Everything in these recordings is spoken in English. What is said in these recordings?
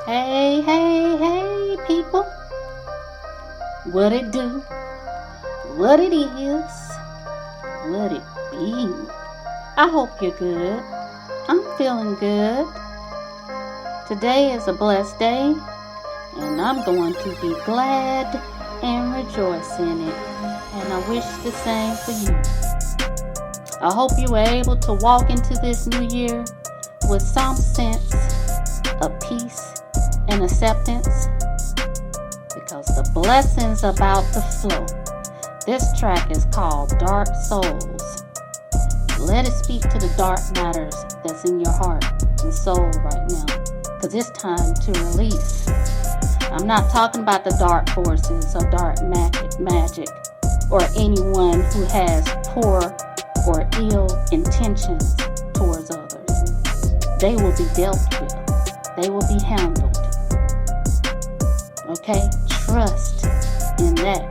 Hey, hey, hey, people. What it do? What it is? What it be? I hope you're good. I'm feeling good. Today is a blessed day, and I'm going to be glad and rejoice in it. And I wish the same for you. I hope you were able to walk into this new year with some sense of peace and acceptance, because the blessings about to flow. This track is called Dark Souls. Let it speak to the dark matters that's in your heart and soul right now, because it's time to release. I'm not talking about the dark forces or dark magic or anyone who has poor or ill intentions towards others. They will be dealt with. They will be handled. Okay? Trust in that.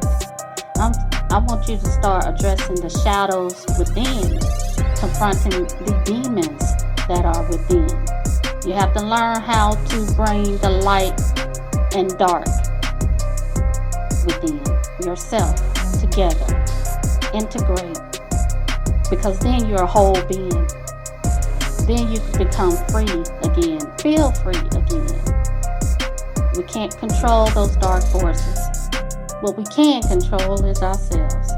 I want you to start addressing the shadows within, confronting the demons that are within. You have to learn how to bring the light and dark within yourself together. Integrate. Because then you're a whole being. Then you can become free again. Feel free again. We can't control those dark forces. What we can control is ourselves.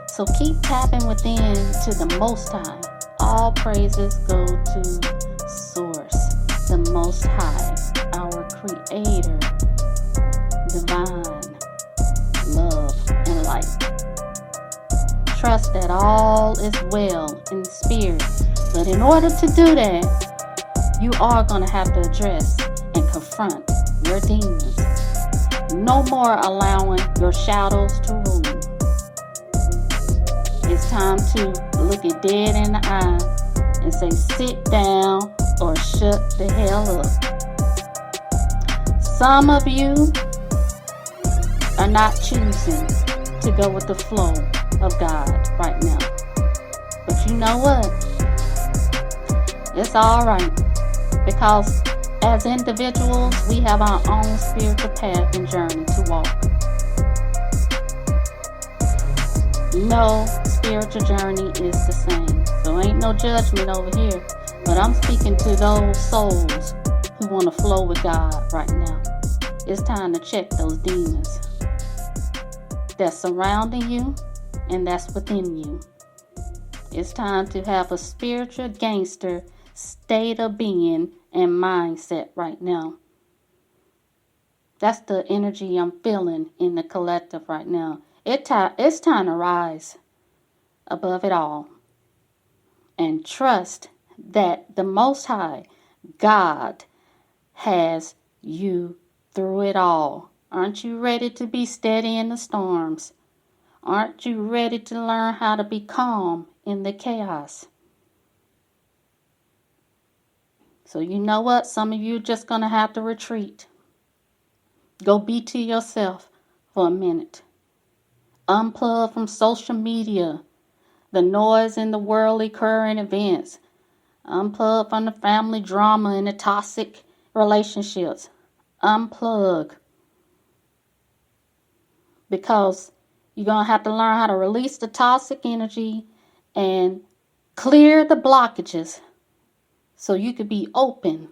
So keep tapping within to the Most High. All praises go to Source, the Most High, our Creator, divine, love, and light. Trust that all is well in spirit. But in order to do that, you are going to have to address and confront your demons. No more allowing your shadows to rule. It's time to look it dead in the eye and say, sit down or shut the hell up. Some of you are not choosing to go with the flow of God right now. But you know what? It's alright. Because as individuals, we have our own spiritual path and journey to walk. No spiritual journey is the same. So ain't no judgment over here. But I'm speaking to those souls who want to flow with God right now. It's time to check those demons that's surrounding you and that's within you. It's time to have a spiritual gangster state of being and mindset right now. That's the energy I'm feeling in the collective right now. It's time to rise above it all and trust that the Most High, God, has you through it all. Aren't you ready to be steady in the storms? Aren't you ready to learn how to be calm in the chaos? So you know what? Some of you just going to have to retreat. Go be to yourself for a minute. Unplug from social media, the noise and the worldly current events. Unplug from the family drama and the toxic relationships. Unplug. Because you're going to have to learn how to release the toxic energy and clear the blockages so you could be open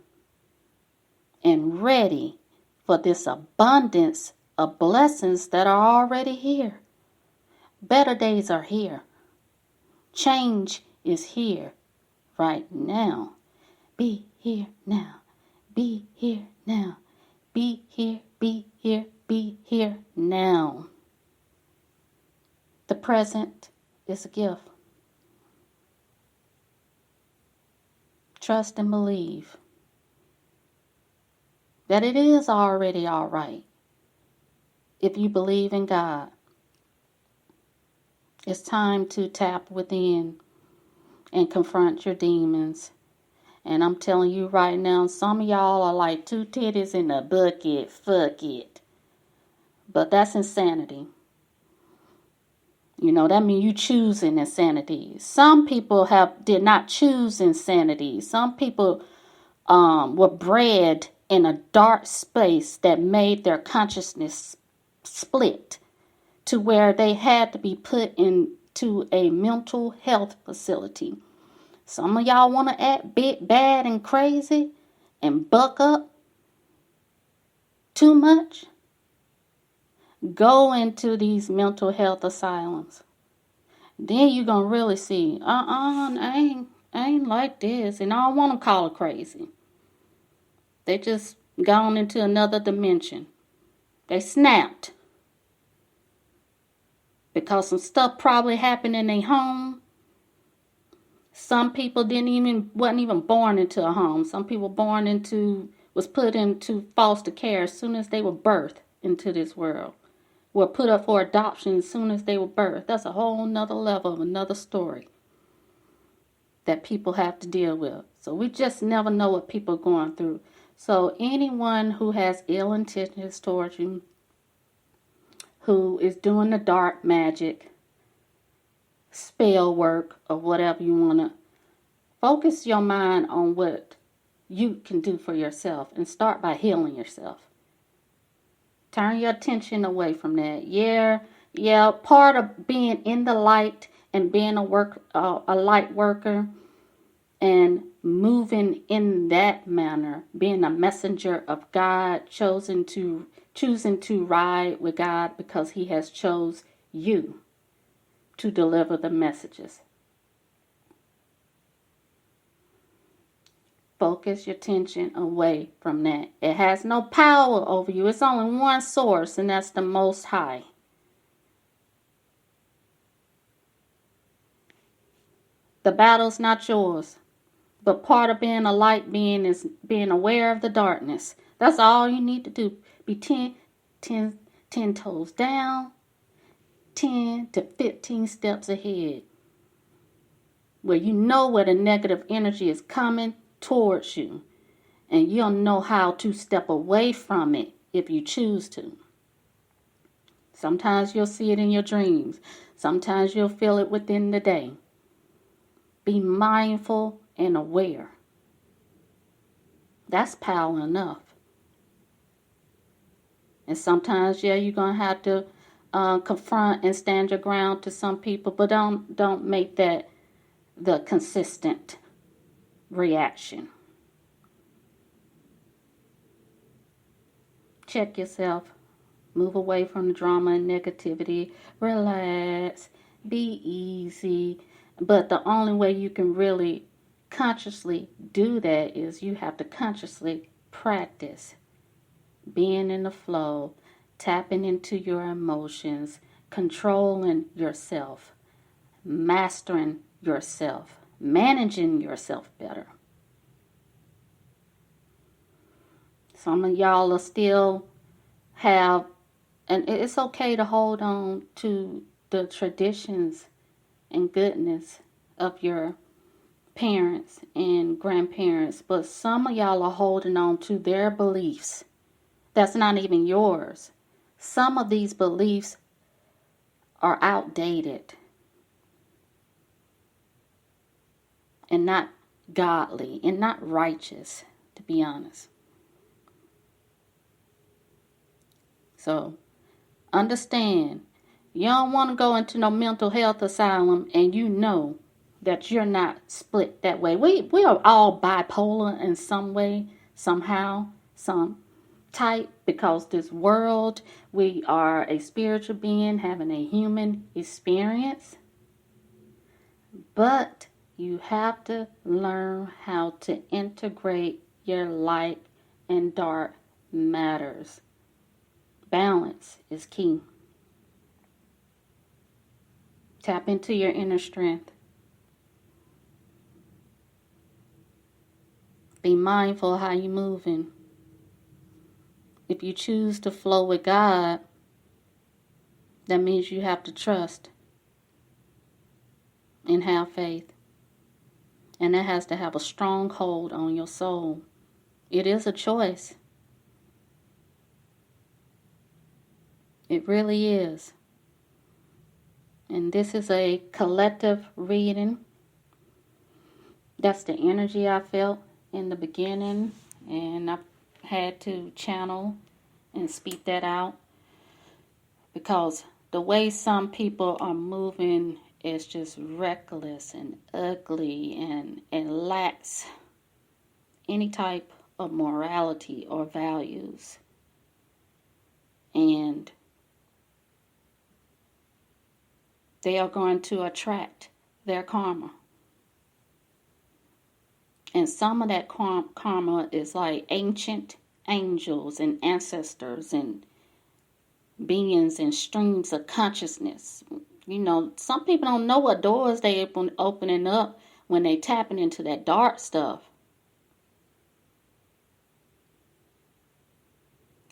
and ready for this abundance of blessings that are already here. Better days are here. Change is here right now. Be here now. Be here now. Be here, be here, be here now. The present is a gift. Trust and believe that it is already all right if you believe in God. It's time to tap within and confront your demons. And I'm telling you right now, some of y'all are like two titties in a bucket. Fuck it. But that's insanity. You know, that means you choosing insanity. Some people did not choose insanity. Some people were bred in a dark space that made their consciousness split to where they had to be put into a mental health facility. Some of y'all want to act big, bad, and crazy and buck up too much. Go into these mental health asylums. Then you're going to really see, I ain't like this. And I don't want to call it crazy. They just gone into another dimension. They snapped. Because some stuff probably happened in their home. Some people wasn't even born into a home. Some people was put into foster care as soon as they were birthed into this world. Were put up for adoption as soon as they were birthed. That's a whole nother level of another story that people have to deal with. So we just never know what people are going through. So anyone who has ill intentions towards you, who is doing the dark magic, spell work, or whatever you want to, focus your mind on what you can do for yourself and start by healing yourself. Turn your attention away from that. Yeah, part of being in the light and being a light worker and moving in that manner, being a messenger of God, choosing to ride with God because he has chose you to deliver the messages. Focus your attention away from that. It has no power over you. It's only one source, and that's the Most High. The battle's not yours. But part of being a light being is being aware of the darkness. That's all you need to do. Be 10 toes down, 10 to 15 steps ahead. Where you know where the negative energy is coming towards you. And you'll know how to step away from it if you choose to. Sometimes you'll see it in your dreams. Sometimes you'll feel it within the day. Be mindful and aware. That's power enough. And sometimes, you're going to have to confront and stand your ground to some people, but don't make that the consistent reaction. Check yourself. Move away from the drama and negativity. Relax. Be easy. But the only way you can really consciously do that is you have to consciously practice being in the flow, tapping into your emotions, controlling yourself, mastering yourself, managing yourself better. Some of y'all are still have, and it's okay to hold on to the traditions and goodness of your parents and grandparents, but some of y'all are holding on to their beliefs that's not even yours. Some of these beliefs are outdated and not godly and not righteous, to be honest. So understand, you don't want to go into no mental health asylum and you know that you're not split that way. We are all bipolar in some way, somehow, some type, because this world, we are a spiritual being having a human experience. But you have to learn how to integrate your light and dark matters. Balance is key. Tap into your inner strength. Be mindful how you're moving. If you choose to flow with God, that means you have to trust and have faith. And that has to have a strong hold on your soul. It is a choice. It really is. And this is a collective reading. That's the energy I felt in the beginning. And I had to channel and speak that out, because the way some people are moving is just reckless and ugly and lacks any type of morality or values. And they are going to attract their karma. And some of that karma is like ancient angels and ancestors and beings and streams of consciousness. You know, some people don't know what doors they opening up when they tapping into that dark stuff.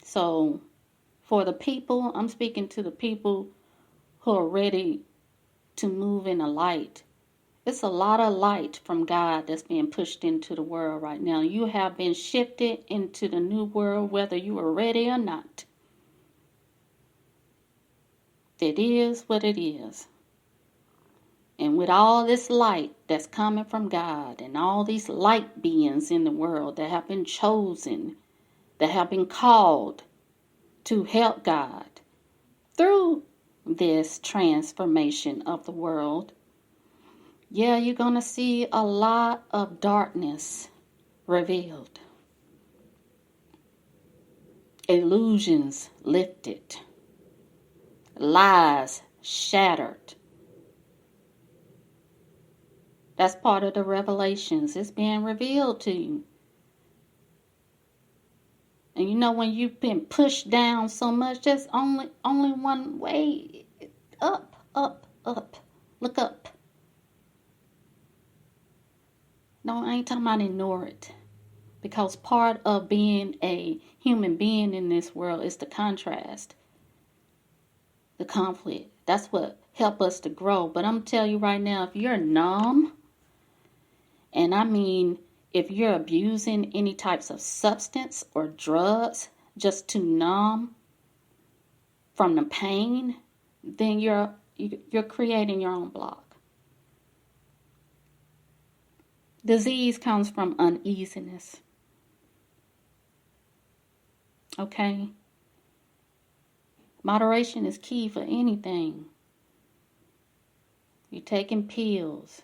So for the people, I'm speaking to the people who are ready to move in the light. It's a lot of light from God that's being pushed into the world right now. You have been shifted into the new world, whether you are ready or not. It is what it is. And with all this light that's coming from God and all these light beings in the world that have been chosen, that have been called to help God through this transformation of the world, yeah, you're going to see a lot of darkness revealed. Illusions lifted. Lies shattered. That's part of the revelations. It's being revealed to you. And you know, when you've been pushed down so much, there's only one way. Up, up, up. Look up. No, I ain't talking about ignore it. Because part of being a human being in this world is the contrast. The conflict. That's what helps us to grow. But I'm telling you right now, if you're numb, and I mean if you're abusing any types of substance or drugs just to numb from the pain, then you're creating your own block. Disease comes from uneasiness. Okay? Moderation is key for anything. You're taking pills.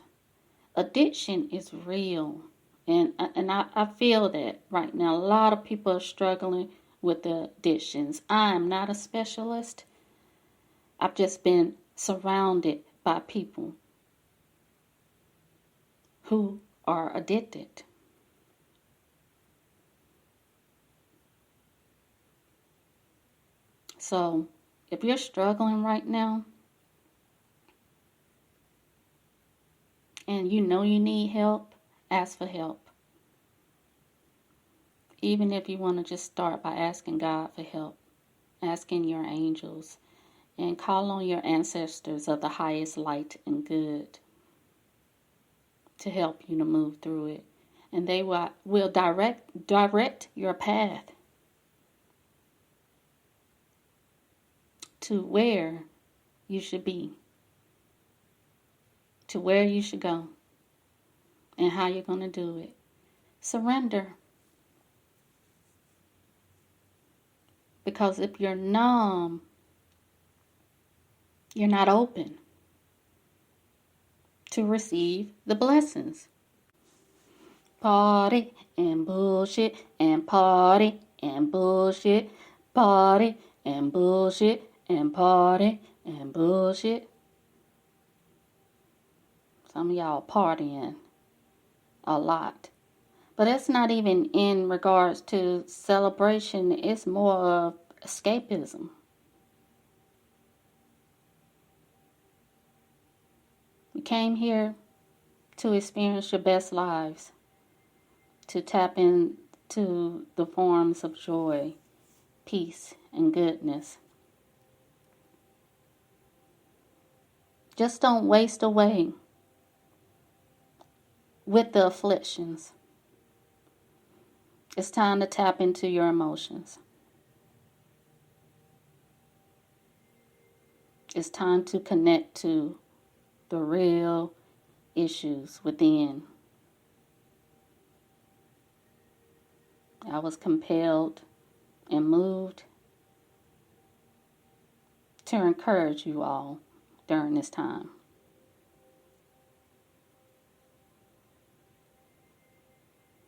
Addiction is real. And I feel that right now. A lot of people are struggling with the addictions. I am not a specialist. I've just been surrounded by people who are addicted. So if you're struggling right now and you know you need help, ask for help. Even if you want to just start by asking God for help, asking your angels, and call on your ancestors of the highest light and good to help you to move through it. And they will direct your path to where you should be, to where you should go, and how you're going to do it. Surrender. Because if you're numb, you're not open to receive the blessings. Party and bullshit and party and bullshit, party and bullshit and party and bullshit. Some of y'all partying a lot. But it's not even in regards to celebration. It's more of escapism. We came here to experience your best lives, to tap into the forms of joy, peace, and goodness. Just don't waste away with the afflictions. It's time to tap into your emotions. It's time to connect to the real issues within. I was compelled and moved to encourage you all during this time.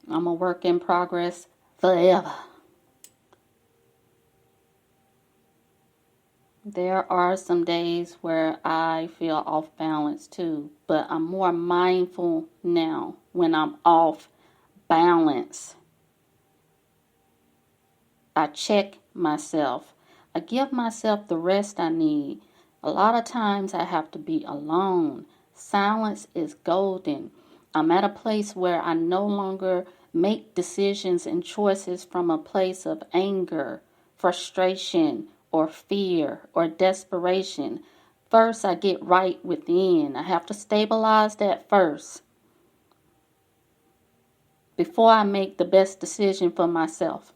I'm a work in progress forever. There are some days where I feel off balance too, but I'm more mindful now when I'm off balance. I check myself. I give myself the rest I need. A lot of times I have to be alone. Silence is golden. I'm at a place where I no longer make decisions and choices from a place of anger, frustration, or fear, or desperation. First, I get right within. I have to stabilize that first before I make the best decision for myself.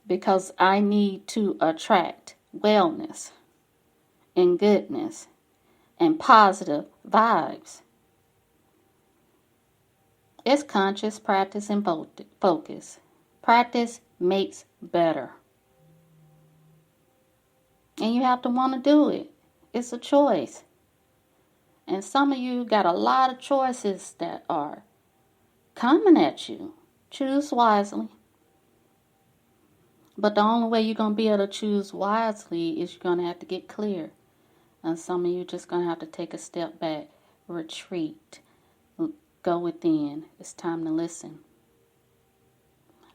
Because I need to attract wellness and goodness and positive vibes. It's conscious practice and focus. Practice makes better. And you have to want to do it. It's a choice. And some of you got a lot of choices that are coming at you. Choose wisely. But the only way you're going to be able to choose wisely is you're going to have to get clear. And some of you just going to have to take a step back, retreat, go within. It's time to listen.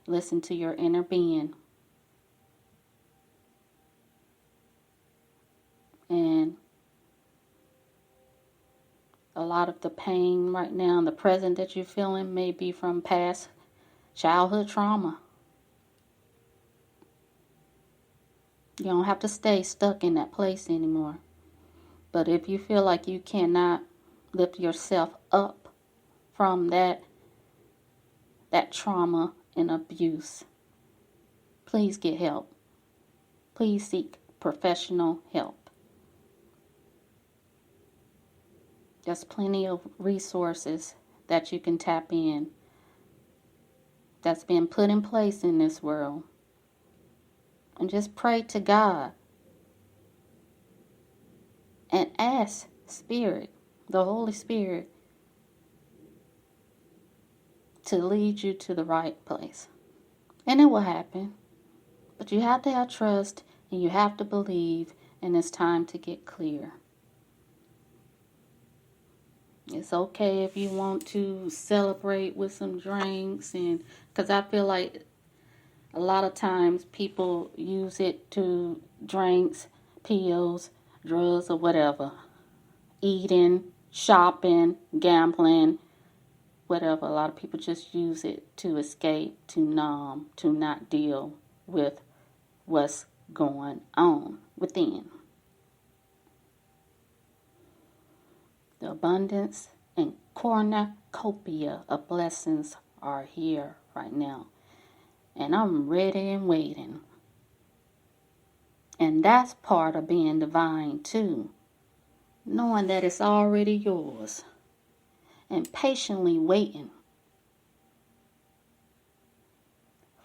Listen to your inner being. And a lot of the pain right now, the present that you're feeling may be from past childhood trauma. You don't have to stay stuck in that place anymore. But if you feel like you cannot lift yourself up from that trauma and abuse, please get help. Please seek professional help. There's plenty of resources that you can tap in that's been put in place in this world. And just pray to God and ask Spirit, the Holy Spirit, to lead you to the right place. And it will happen. But you have to have trust and you have to believe, and it's time to get clear. It's okay if you want to celebrate with some drinks, and because I feel like a lot of times people use it to drinks, pills, drugs, or whatever. Eating, shopping, gambling, whatever. A lot of people just use it to escape, to numb, to not deal with what's going on within. The abundance and cornucopia of blessings are here right now. And I'm ready and waiting. And that's part of being divine too. Knowing that it's already yours. And patiently waiting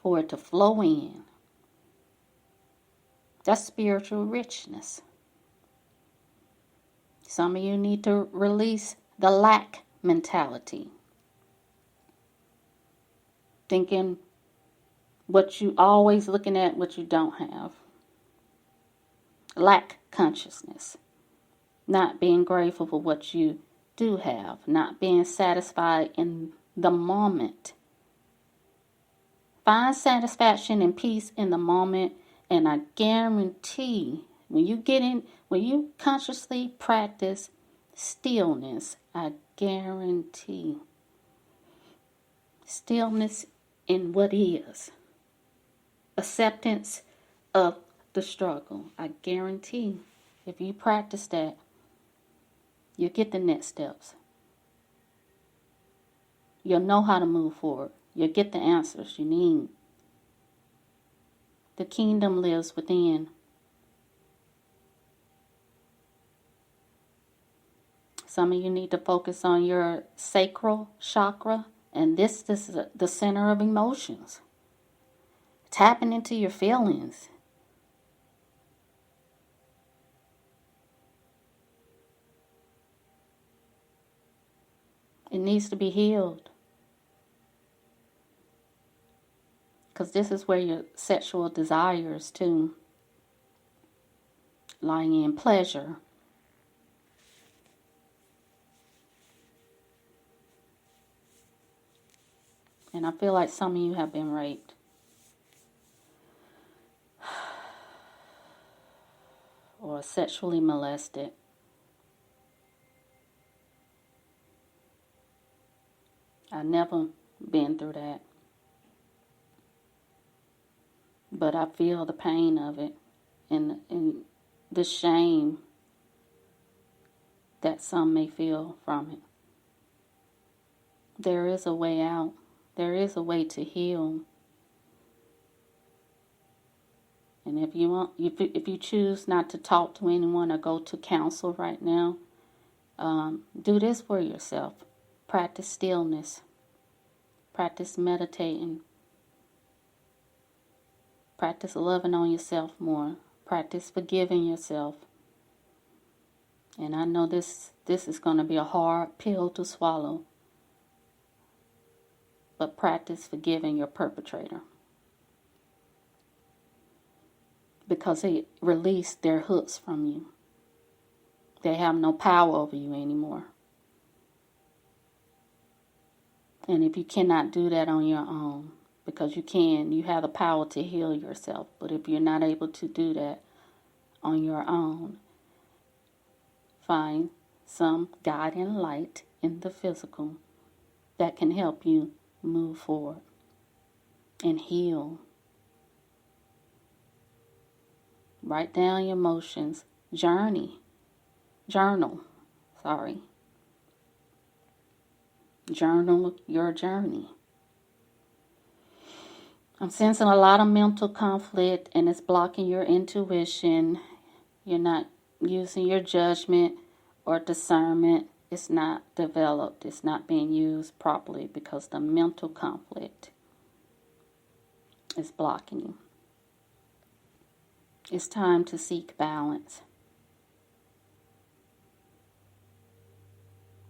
for it to flow in. That's spiritual richness. Some of you need to release the lack mentality. Thinking what you always looking at what you don't have. Lack consciousness. Not being grateful for what you do have. Not being satisfied in the moment. Find satisfaction and peace in the moment, and I guarantee when you consciously practice stillness, I guarantee stillness in what is. Acceptance of the struggle. I guarantee if you practice that, you'll get the next steps. You'll know how to move forward. You'll get the answers you need. The kingdom lives within. Some of you need to focus on your sacral chakra And this is the center of emotions. Tapping into your feelings. It needs to be healed. Because this is where your sexual desires too lie in pleasure. And I feel like some of you have been raped. Or sexually molested. I've never been through that. But I feel the pain of it and the shame that some may feel from it. There is a way out. There is a way to heal. And if you choose not to talk to anyone or go to counsel right now, do this for yourself. Practice stillness. Practice meditating. Practice loving on yourself more. Practice forgiving yourself. And I know this is going to be a hard pill to swallow. But practice forgiving your perpetrator. Because they released their hooks from you. They have no power over you anymore. And if you cannot do that on your own, because you have the power to heal yourself. But if you're not able to do that on your own, find some guiding light in the physical that can help you move forward and heal. Write down your emotions. Journal. Journal your journey. I'm sensing a lot of mental conflict and it's blocking your intuition. You're not using your judgment or discernment. It's not developed. It's not being used properly because the mental conflict is blocking you. It's time to seek balance.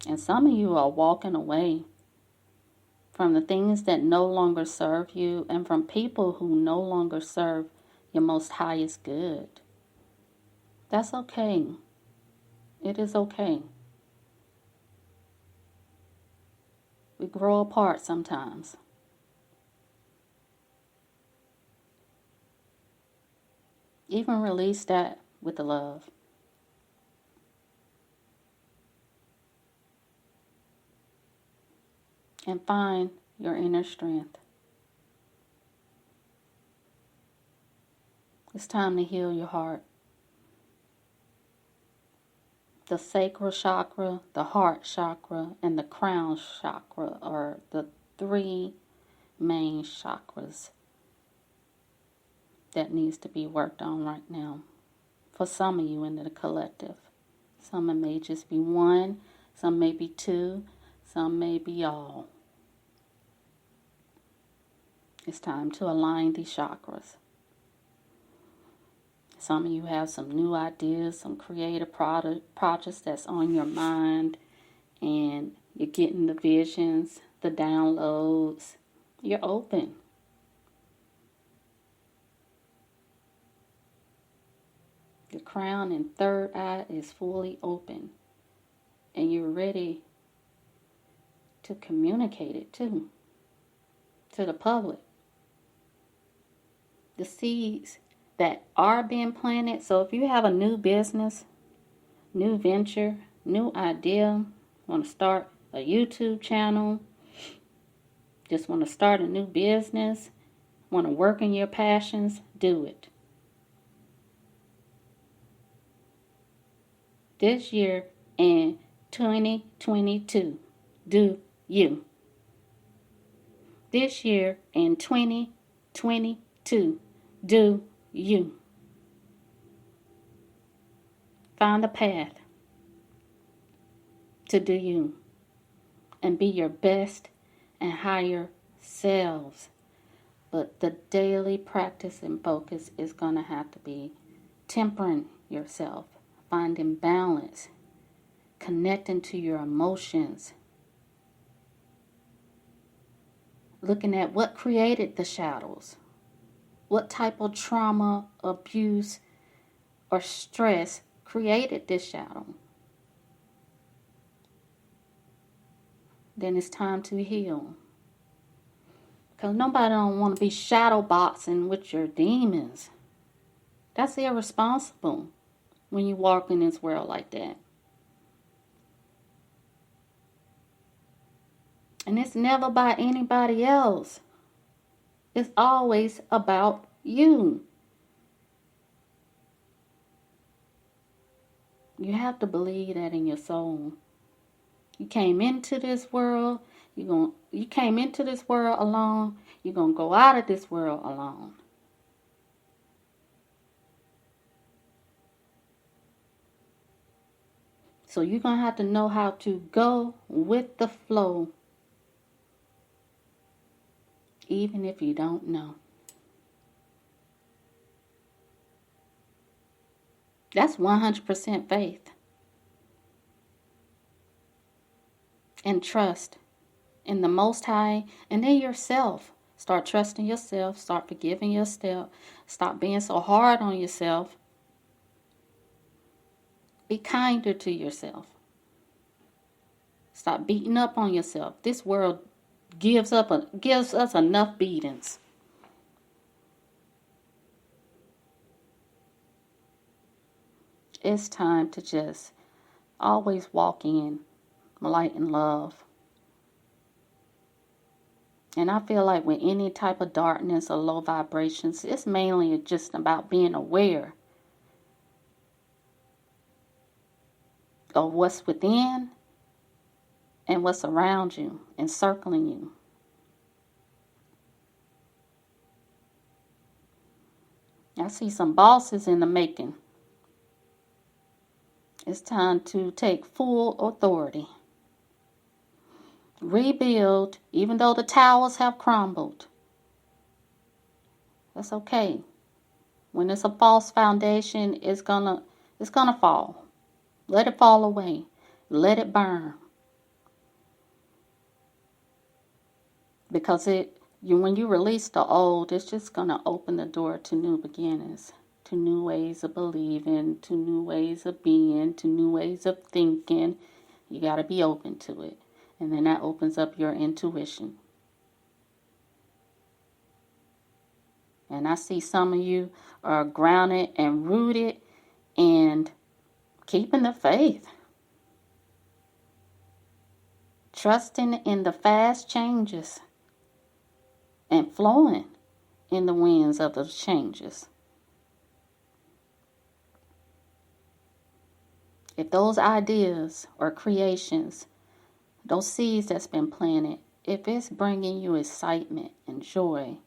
And some of you are walking away from the things that no longer serve you and from people who no longer serve your most highest good. That's okay. It is okay. We grow apart sometimes. Even release that with the love. And find your inner strength. It's time to heal your heart. The sacral chakra, the heart chakra, and the crown chakra are the three main chakras that needs to be worked on right now. For some of you in the collective. Some it may just be one, some may be two, some may be all. It's time to align these chakras. Some of you have some new ideas, some creative projects that's on your mind, and you're getting the visions, the downloads. You're open. The crown and third eye is fully open, and you're ready to communicate it too, to the public. The seeds that are being planted. So if you have a new business, new venture, new idea, want to start a YouTube channel, just want to start a new business, want to work in your passions, do it. This year in 2022, do you. This year in 2022, do you. Find a path to do you and be your best and higher selves. But the daily practice and focus is going to have to be tempering yourself, finding balance, connecting to your emotions, looking at what created the shadows, what type of trauma, abuse, or stress created this shadow. Then it's time to heal. Because nobody don't want to be shadow boxing with your demons. That's irresponsible when you walk in this world like that. And it's never by anybody else. It's always about you. You have to believe that in your soul. You came into this world, you came into this world alone, you're going to go out of this world alone. So you're going to have to know how to go with the flow, even if you don't know. That's 100% faith. And trust in the Most High, and then yourself. Start trusting yourself. Start forgiving yourself. Stop being so hard on yourself. Be kinder to yourself. Stop beating up on yourself. This world gives us enough beatings. It's time to just always walk in light and love. And I feel like with any type of darkness or low vibrations, it's mainly just about being aware of what's within and what's around you, encircling you. I see some bosses in the making. It's time to take full authority. Rebuild, even though the towers have crumbled. That's okay. When it's a false foundation, it's gonna fall. Let it fall away. Let it burn. Because when you release the old, it's just gonna open the door to new beginnings, to new ways of believing, to new ways of being, to new ways of thinking. You gotta be open to it. And then that opens up your intuition. And I see some of you are grounded and rooted and keeping the faith. Trusting in the fast changes and flowing in the winds of those changes. If those ideas or creations, those seeds that's been planted, if it's bringing you excitement and joy,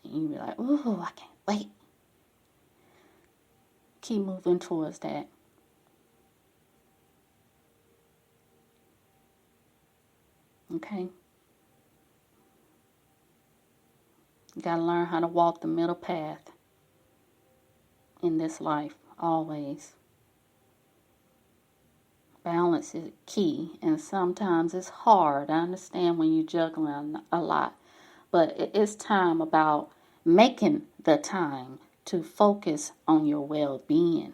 and you be like, ooh, I can't wait. Keep moving towards that. Okay? You got to learn how to walk the middle path in this life, always. Balance is key, and sometimes it's hard. I understand when you're juggling a lot, but it's time about making the time to focus on your well-being.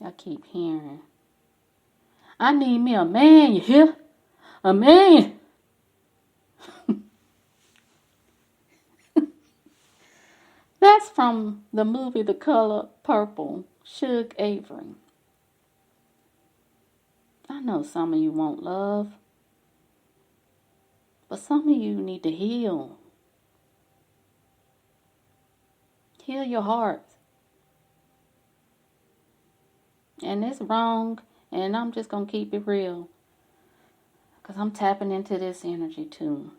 I keep hearing, I need me a man, you hear? A man. That's from the movie The Color Purple, Suge Avery. I know some of you want love, but some of you need to heal. Heal your heart. And it's wrong, and I'm just going to keep it real, because I'm tapping into this energy too.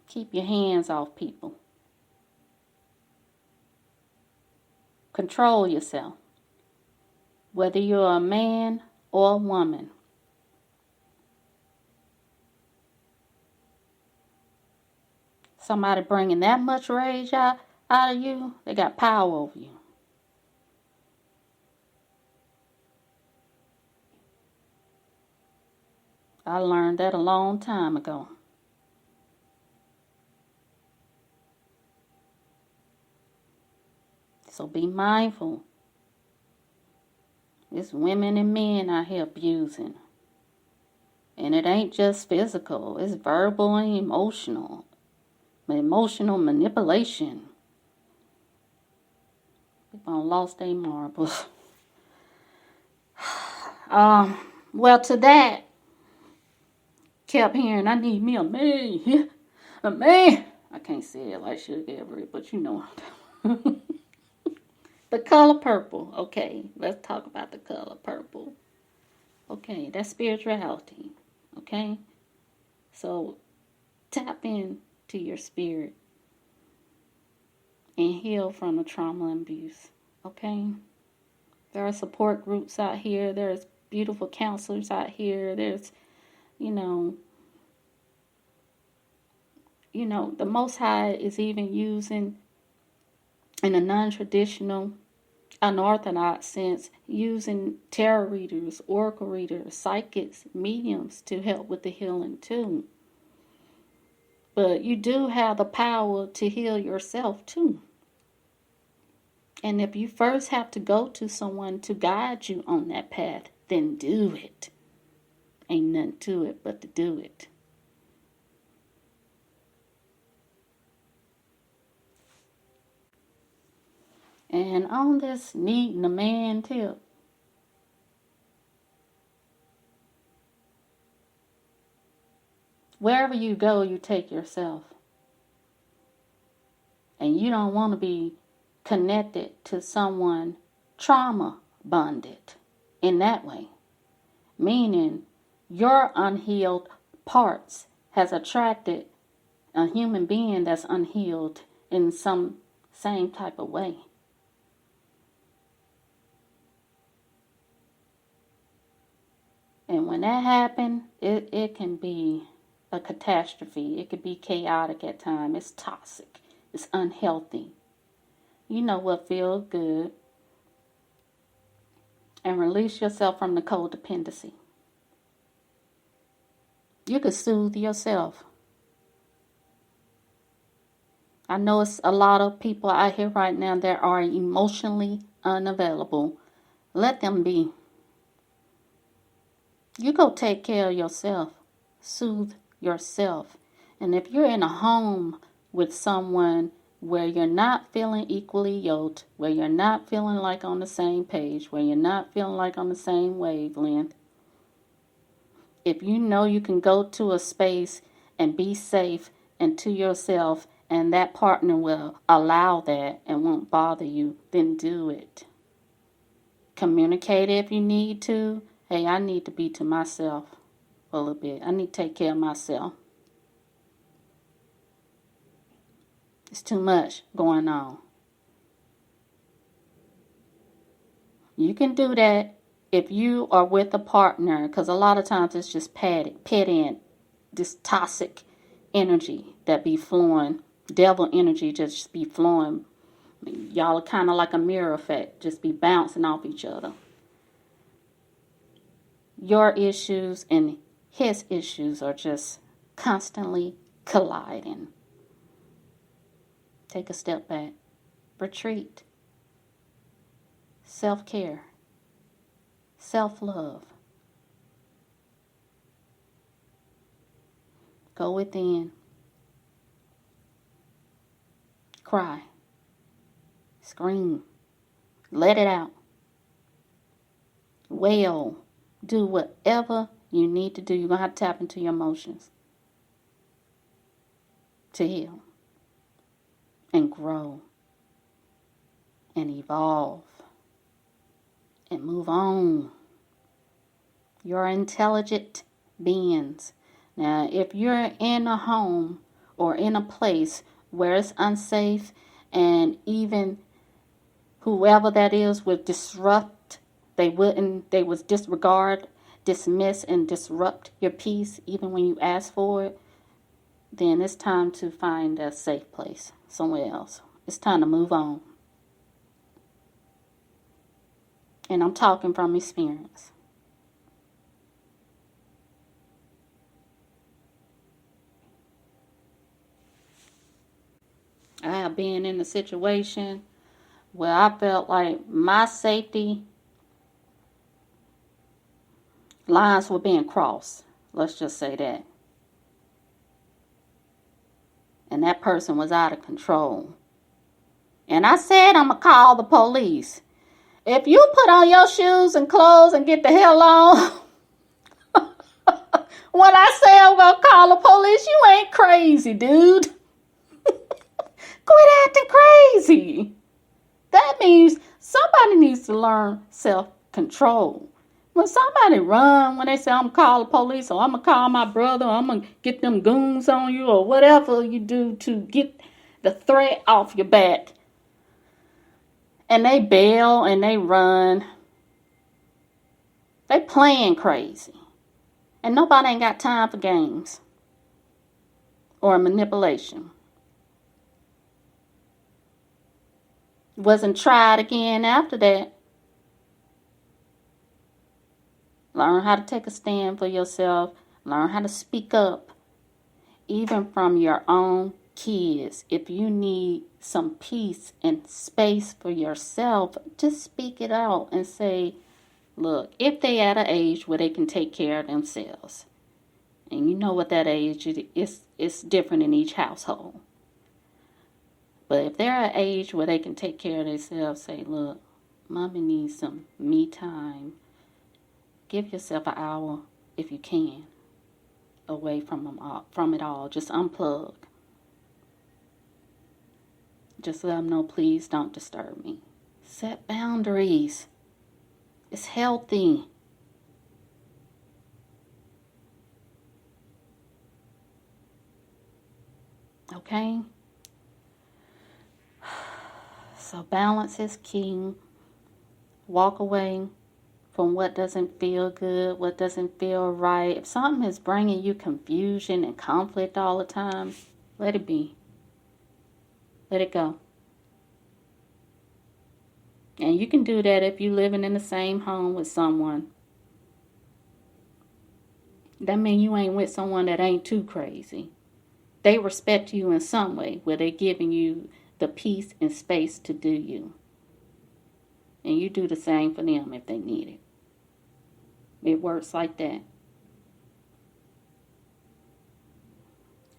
Keep your hands off people. Control yourself. Whether you're a man or a woman. Somebody bringing that much rage out of you, they got power over you. I learned that a long time ago. So be mindful. It's women and men out here abusing. And it ain't just physical. It's verbal and emotional. Emotional manipulation. People lost their marbles. Well, to that, kept hearing, I need me a man. A man. I can't say it like Sugar Everett, but you know. The color purple. Okay, let's talk about the color purple. Okay, that's spirituality. Okay? So, tap into your spirit and heal from the trauma and abuse. Okay? There are support groups out here. There's beautiful counselors out here. There's, the Most High is even using, in a non-traditional, unorthodox sense, using tarot readers, oracle readers, psychics, mediums to help with the healing too. But you do have the power to heal yourself too. And if you first have to go to someone to guide you on that path, then do it. Ain't nothing to it but to do it. And on this needing a man tip, wherever you go, you take yourself. And you don't want to be connected to someone trauma bonded in that way. Meaning your unhealed parts has attracted a human being that's unhealed in some same type of way. And when that happens, it can be a catastrophe. It could be chaotic at times. It's toxic. It's unhealthy. You know what feels good. And release yourself from the codependency. You can soothe yourself. I know it's a lot of people out here right now that are emotionally unavailable. Let them be. You go take care of yourself. Soothe yourself. And if you're in a home with someone where you're not feeling equally yoked, where you're not feeling like on the same page, where you're not feeling like on the same wavelength, if you know you can go to a space and be safe and to yourself, and that partner will allow that and won't bother you, then do it. Communicate if you need to. Hey, I need to be to myself a little bit. I need to take care of myself. It's too much going on. You can do that if you are with a partner, because a lot of times it's just petty, this toxic energy that be flowing, devil energy just be flowing. Y'all are kind of like a mirror effect, just be bouncing off each other. Your issues and his issues are just constantly colliding. Take a step back. Retreat. Self-care. Self-love. Go within. Cry. Scream. Let it out. Wail. Do whatever you need to do. You're going to have to tap into your emotions to heal and grow and evolve and move on. You're intelligent beings. Now, if you're in a home or in a place where it's unsafe and even whoever that is would disrupt, they would disregard, dismiss, and disrupt your peace even when you ask for it, then it's time to find a safe place somewhere else. It's time to move on. And I'm talking from experience. I have been in a situation where I felt like my safety lines were being crossed. Let's just say that. And that person was out of control. And I said I'm going to call the police. If you put on your shoes and clothes and get the hell on, when I say I'm going to call the police, you ain't crazy, dude. Quit acting crazy. That means somebody needs to learn self-control. When somebody run, when they say I'm going to call the police, or I'm going to call my brother, or I'm going to get them goons on you, or whatever you do to get the threat off your back, and they bail and they run, they playing crazy. And nobody ain't got time for games or manipulation. Wasn't tried again after that. Learn how to take a stand for yourself. Learn how to speak up, even from your own kids. If you need some peace and space for yourself, just speak it out and say, look, if they at an age where they can take care of themselves, and you know what that age is, it's different in each household. But if they're at an age where they can take care of themselves, say, look, mommy needs some me time. Give yourself an hour, if you can, away from it all. Just unplug. Just let them know, please don't disturb me. Set boundaries. It's healthy. Okay? So balance is key. Walk away from what doesn't feel good, what doesn't feel right. If something is bringing you confusion and conflict all the time, let it be. Let it go. And you can do that if you're living in the same home with someone. That means you ain't with someone that ain't too crazy. They respect you in some way where they're giving you the peace and space to do you. And you do the same for them if they need it. It works like that.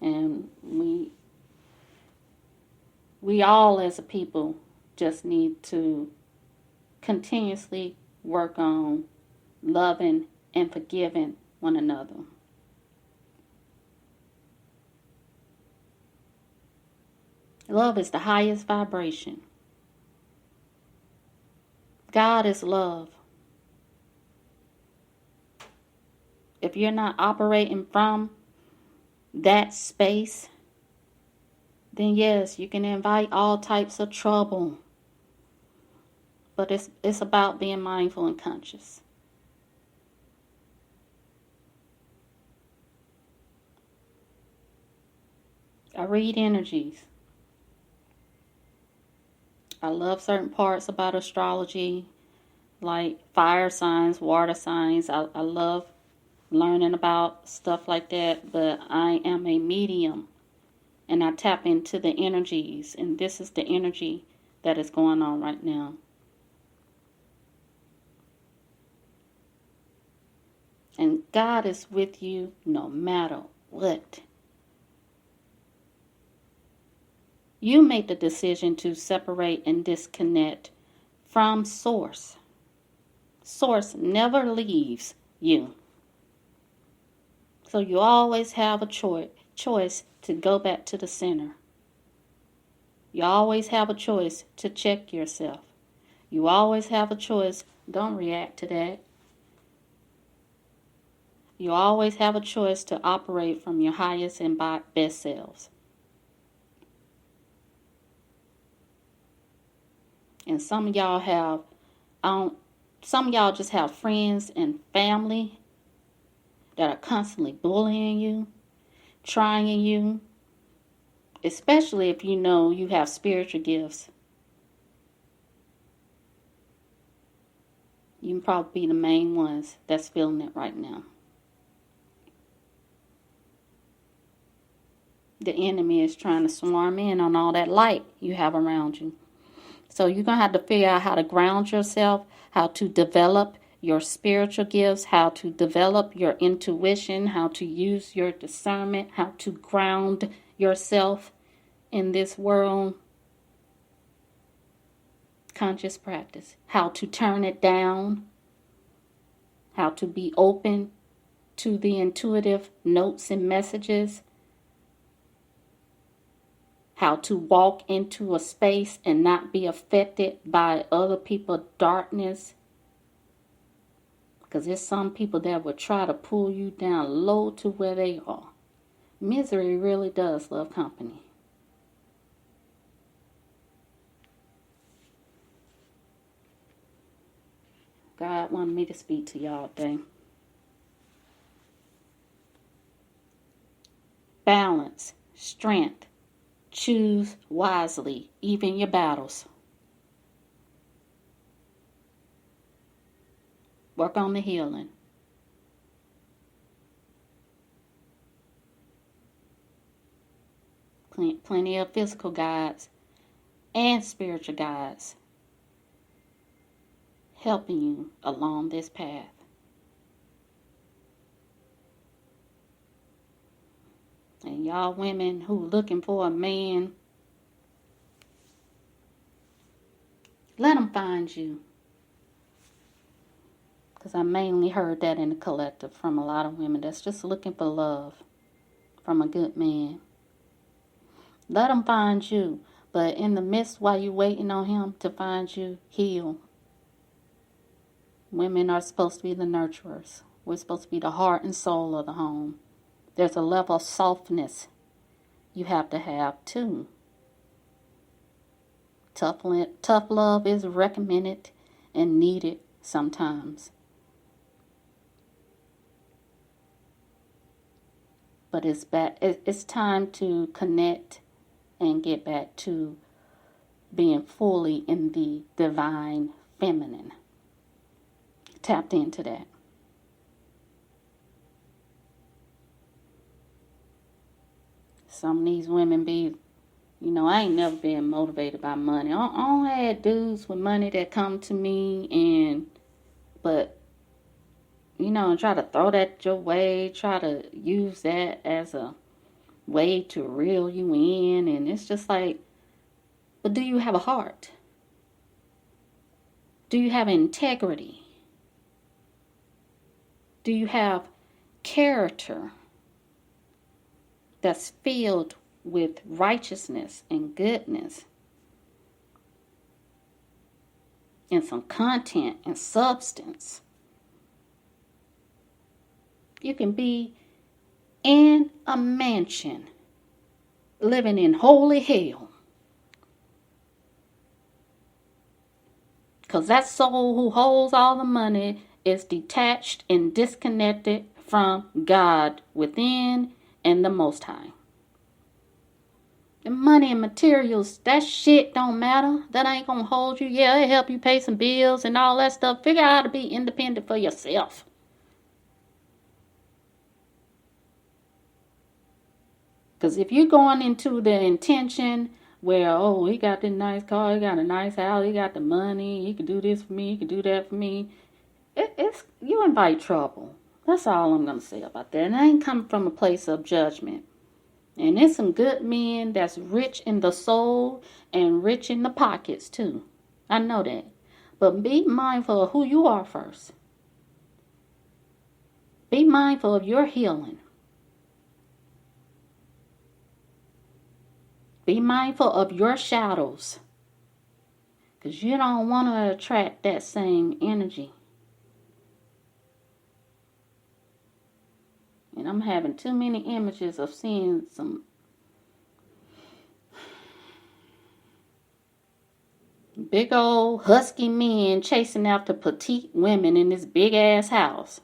And we all as a people just need to continuously work on loving and forgiving one another. Love is the highest vibration. God is love. If you're not operating from that space, then yes, you can invite all types of trouble. But it's about being mindful and conscious. I read energies. I love certain parts about astrology, like fire signs, water signs. I love learning about stuff like that, but I am a medium, and I tap into the energies, and this is the energy that is going on right now. And God is with you no matter what. You make the decision to separate and disconnect from Source. Source never leaves you. So you always have a choice to go back to the center. You always have a choice to check yourself. You always have a choice. Don't react to that. You always have a choice to operate from your highest and best selves. And some of y'all have, some of y'all just have friends and family that are constantly bullying you, trying you, especially if you know you have spiritual gifts. You can probably be the main ones that's feeling it right now. The enemy is trying to swarm in on all that light you have around you. So you're going to have to figure out how to ground yourself, how to develop your spiritual gifts, how to develop your intuition, how to use your discernment, how to ground yourself in this world. Conscious practice. How to turn it down. How to be open to the intuitive notes and messages. How to walk into a space and not be affected by other people's darkness. Because there's some people that will try to pull you down low to where they are. Misery really does love company. God wanted me to speak to y'all today. Balance, strength. Choose wisely, even your battles. Work on the healing. Plenty of physical guides and spiritual guides helping you along this path. And y'all women who looking for a man, let him find you. Because I mainly heard that in the collective from a lot of women that's just looking for love from a good man. Let him find you. But in the midst while you waiting on him to find you, heal. Women are supposed to be the nurturers. We're supposed to be the heart and soul of the home. There's a level of softness you have to have too. Tough love is recommended and needed sometimes. But it's time to connect and get back to being fully in the divine feminine. Tapped into that. Some of these women be, I ain't never been motivated by money. I don't have dudes with money that come to me but try to throw that your way, try to use that as a way to reel you in. And it's just like, but do you have a heart? Do you have integrity? Do you have character that's filled with righteousness and goodness and some content and substance? You can be in a mansion living in holy hell, because that soul who holds all the money is detached and disconnected from God within and the Most High. The money and materials, that shit don't matter. That ain't gonna hold you. Yeah, it help you pay some bills and all that stuff. Figure out how to be independent for yourself. Because if you're going into the intention where, he got this nice car, he got a nice house, he got the money, he can do this for me, he can do that for me, you invite trouble. That's all I'm going to say about that. And I ain't coming from a place of judgment. And there's some good men that's rich in the soul and rich in the pockets too. I know that. But be mindful of who you are first. Be mindful of your healing. Be mindful of your shadows. Because you don't want to attract that same energy. And I'm having too many images of seeing some Big old husky men chasing after petite women in this big ass house.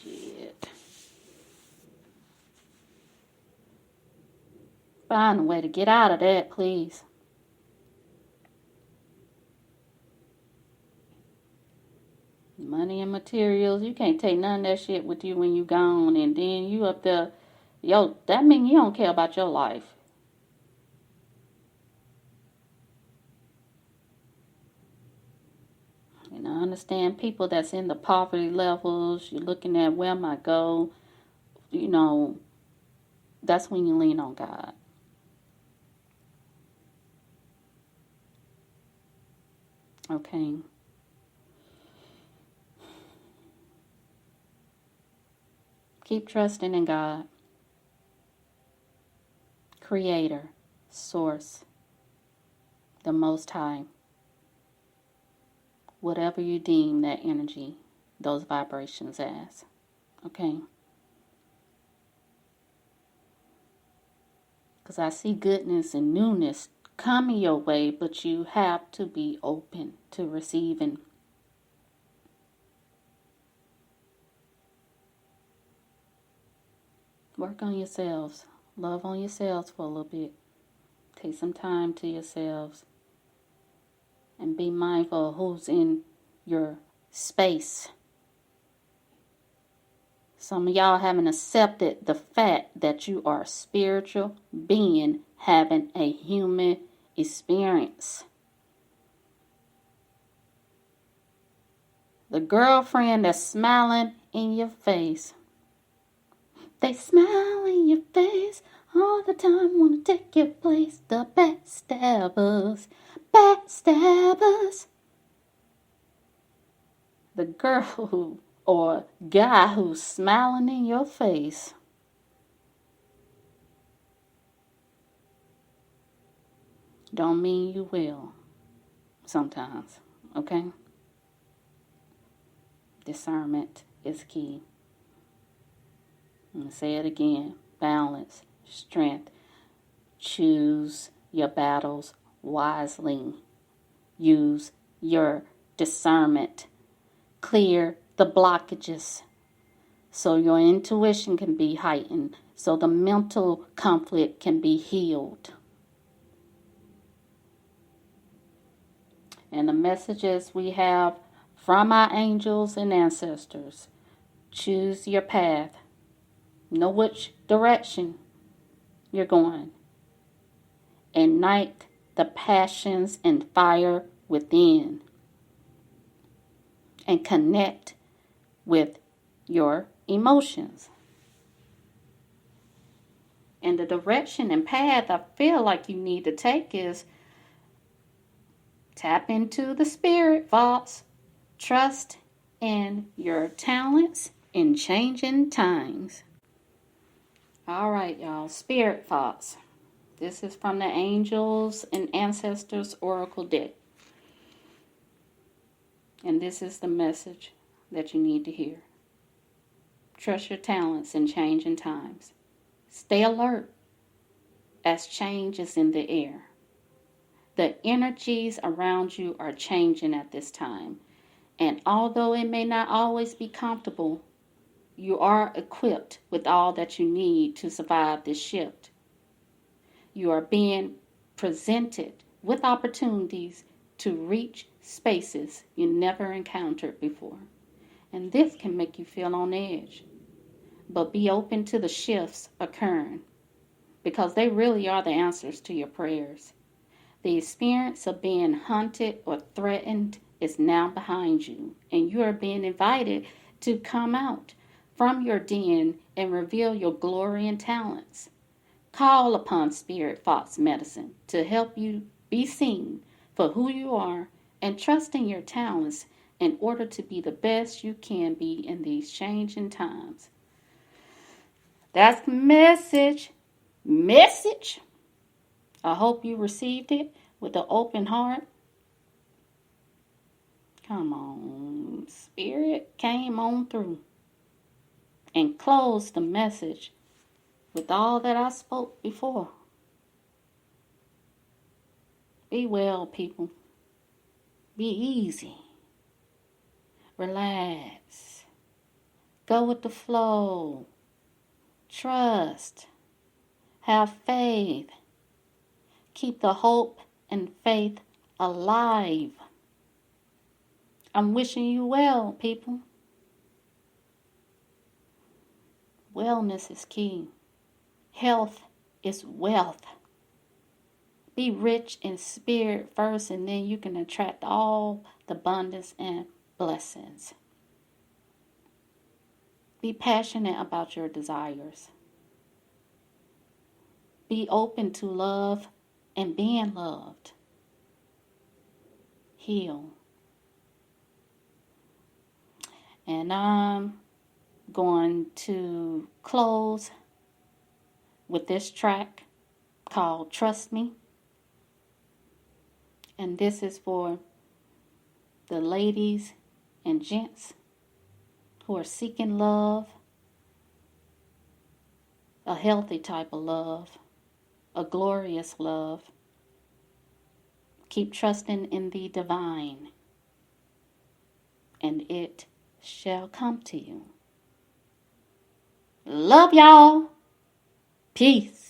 Shit. Find a way to get out of that, please. Money and materials, you can't take none of that shit with you when you gone, and then you up there, yo, that mean you don't care about your life. And I understand people that's in the poverty levels, you're looking at where am I go, that's when you lean on God. Okay. Keep trusting in God. Creator, Source, the Most High. Whatever you deem that energy, those vibrations as. Okay? Because I see goodness and newness coming your way, but you have to be open to receiving. Work on yourselves. Love on yourselves for a little bit. Take some time to yourselves. And be mindful of who's in your space. Some of y'all haven't accepted the fact that you are a spiritual being having a human experience. The girlfriend that's smiling in your face. They smile in your face all the time, wanna take your place. The backstabbers, backstabbers. The girl who, or guy who's smiling in your face. Don't mean you will. Sometimes, okay? Discernment is key. I'm going to say it again. Balance, strength. Choose your battles wisely. Use your discernment. Clear the blockages so your intuition can be heightened, so the mental conflict can be healed. And the messages we have from our angels and ancestors. Choose your path. Know which direction you're going. Ignite the passions and fire within. And connect with your emotions. And the direction and path I feel like you need to take is tap into the spirit thoughts. Trust in your talents in changing times. All right, y'all. Spirit thoughts. This is from the Angels and Ancestors Oracle deck. And this is the message that you need to hear. Trust your talents in changing times. Stay alert as change is in the air. The energies around you are changing at this time. And although it may not always be comfortable, you are equipped with all that you need to survive this shift. You are being presented with opportunities to reach spaces you never encountered before. And this can make you feel on edge. But be open to the shifts occurring, because they really are the answers to your prayers. The experience of being hunted or threatened is now behind you, and you are being invited to come out from your den and reveal your glory and talents. Call upon Spirit Fox Medicine to help you be seen for who you are and trust in your talents in order to be the best you can be in these changing times. That's message. I hope you received it with an open heart. Come on, Spirit came on through and closed the message with all that I spoke before. Be well, people. Be easy. Relax. Go with the flow. Trust. Have faith. Keep the hope and faith alive. I'm wishing you well, people. Wellness is key. Health is wealth. Be rich in spirit first, and then you can attract all the abundance and blessings. Be passionate about your desires. Be open to love and being loved. Heal. And I'm going to close with this track called Trust Me. And this is for the ladies and gents who are seeking love, a healthy type of love, a glorious love. Keep trusting in the divine, and it shall come to you. Love y'all. Peace.